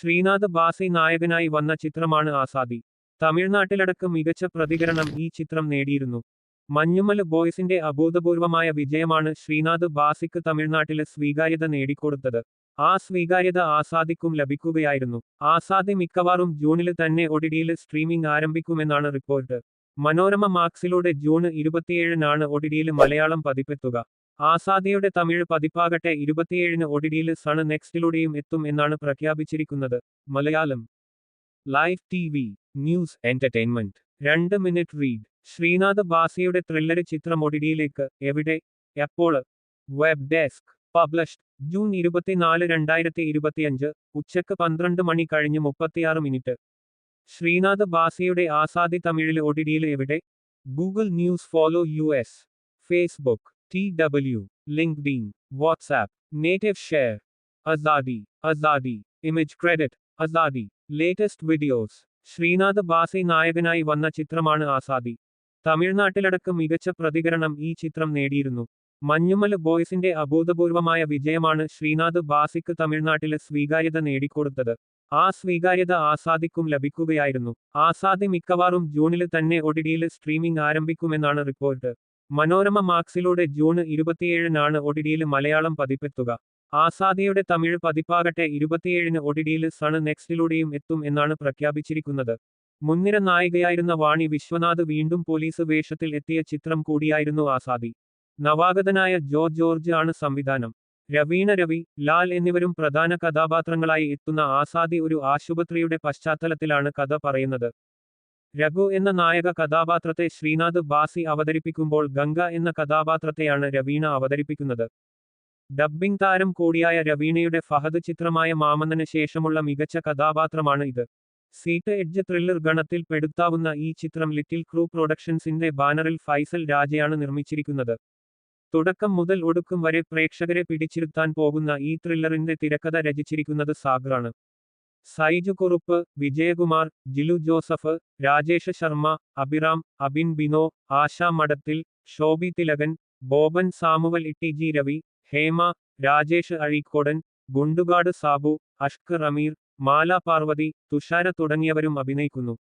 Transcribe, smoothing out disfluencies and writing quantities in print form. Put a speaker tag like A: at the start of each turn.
A: ശ്രീനാഥ് ബാസി നായകനായി വന്ന ചിത്രമാണ് ആസാദി. തമിഴ്നാട്ടിലടക്കം മികച്ച പ്രതികരണം ഈ ചിത്രം നേടിയിരുന്നു. മഞ്ഞുമൽ ബോയ്സിന്റെ അഭൂതപൂർവമായ വിജയമാണ് ശ്രീനാഥ് ബാസിക്ക് തമിഴ്നാട്ടില് സ്വീകാര്യത നേടിക്കൊടുത്തത്. ആ സ്വീകാര്യത ആസാദിക്കും ലഭിക്കുകയായിരുന്നു. ആസാദി മിക്കവാറും ജൂണില് തന്നെ ഒടിടിയില് സ്ട്രീമിംഗ് ആരംഭിക്കുമെന്നാണ് റിപ്പോർട്ട്. മനോരമ മാക്സിലൂടെ ജൂൺ 27-നാണ് ഒടിടിയില് മലയാളം പതിപ്പെത്തുക. ആസാദിയുടെ തമിഴ് പതിപ്പാകട്ടെ 27-ന് ഒടിടിയില് സൺ നെക്സ്റ്റിലൂടെയും എത്തും എന്നാണ് പ്രഖ്യാപിച്ചിരിക്കുന്നത്. Malayalam live TV. News entertainment 2 minute read. Sreenath ബാസിയുടെ ത്രില്ലര് ചിത്രം ഒടിടിയിലേക്ക്. എവിടെ, എപ്പോൾ? Web desk. പബ്ലിഷ്ഡ് ജൂൺ 24, 2025 ഉച്ചക്ക് 12 മണി കഴിഞ്ഞ് 36 മിനിറ്റ്. ശ്രീനാഥ് ബാസിയുടെ ആസാദി തമിഴില് ഒടിടിയില് എവിടെ? Google news. Follow US, Facebook, TW, LinkedIn, WhatsApp, Native Share. Azadi, Azadi, Image Credit, Azadi, latest videos. Sreenath Bhasi നായകനായി വന്ന ചിത്രമാണ് ആസാദി. തമിഴ്നാട്ടിലടക്കം മികച്ച പ്രതികരണം ഈ ചിത്രം നേടിയിരുന്നു. മഞ്ഞുമൽ ബോയ്സിന്റെ അഭൂതപൂർവമായ വിജയമാണ് ശ്രീനാഥ് ബാസിക്ക് തമിഴ്നാട്ടില് സ്വീകാര്യത നേടിക്കൊടുത്തത്. ആ സ്വീകാര്യത ആസാദിക്കും ലഭിക്കുകയായിരുന്നു. ആസാദി മിക്കവാറും ജൂണില് തന്നെ ഒടിടിയില് സ്ട്രീമിംഗ് ആരംഭിക്കുമെന്നാണ് റിപ്പോർട്ട്. മനോരമ മാക്സിലൂടെ ജൂൺ 27-നാണ് ഒടിടിയില് മലയാളം പതിപ്പെത്തുക. ആസാദിയുടെ തമിഴ് പതിപ്പാകട്ടെ 27-ന് ഒടിടിയില് സൺ നെക്സ്റ്റിലൂടെയും എത്തും എന്നാണ് പ്രഖ്യാപിച്ചിരിക്കുന്നത്. മുൻനിര നായികയായിരുന്ന വാണി വിശ്വനാഥ് വീണ്ടും പോലീസ് വേഷത്തിൽ എത്തിയ ചിത്രം കൂടിയായിരുന്നു ആസാദി. നവാഗതനായ ജോ ജോർജ് ആണ് സംവിധാനം. രവീണ രവി, ലാൽ എന്നിവരും പ്രധാന കഥാപാത്രങ്ങളായി എത്തുന്ന ആസാദി ഒരു ആശുപത്രിയുടെ പശ്ചാത്തലത്തിലാണ് കഥ പറയുന്നത്. രഘു എന്ന നായക കഥാപാത്രത്തെ ശ്രീനാഥ് ബാസി അവതരിപ്പിക്കുമ്പോൾ ഗംഗ എന്ന കഥാപാത്രത്തെയാണ് രവീണ അവതരിപ്പിക്കുന്നത്. ഡബ്ബിംഗ് താരം കൂടിയായ രവീണയുടെ ഫഹദ് ചിത്രമായ മാമന്നന് ശേഷമുള്ള മികച്ച കഥാപാത്രമാണ് ഇത്. സീറ്റ് എഡ്ജ് ത്രില്ലർ ഗണത്തിൽ പെടുത്താവുന്ന ഈ ചിത്രം ലിറ്റിൽ ക്രൂ പ്രൊഡക്ഷൻസിന്റെ ബാനറിൽ ഫൈസൽ രാജയാണ് നിർമ്മിച്ചിരിക്കുന്നത്. തുടക്കം മുതൽ ഒടുക്കം വരെ പ്രേക്ഷകരെ പിടിച്ചിരുത്താൻ പോകുന്ന ഈ ത്രില്ലറിന്റെ തിരക്കഥ രചിച്ചിരിക്കുന്നത് സാഗറാണ്. സൈജു കുറുപ്പ്, വിജയകുമാർ, ജിലു ജോസഫ്, രാജേഷ് ശർമ്മ, അഭിറാം, അബിൻ ബിനോ, ആശ മഠത്തിൽ, ശോഭി തിലകൻ, ബോബൻ സാമുവൽ, ഇട്ടി രവി, ഹേമ, രാജേഷ് അഴീക്കോടൻ, ഗുണ്ടുകാട് സാബു, അഷ്കർ അമീർ, മാല പാർവതി, തുഷാര തുടങ്ങിയവരും അഭിനയിക്കുന്നു.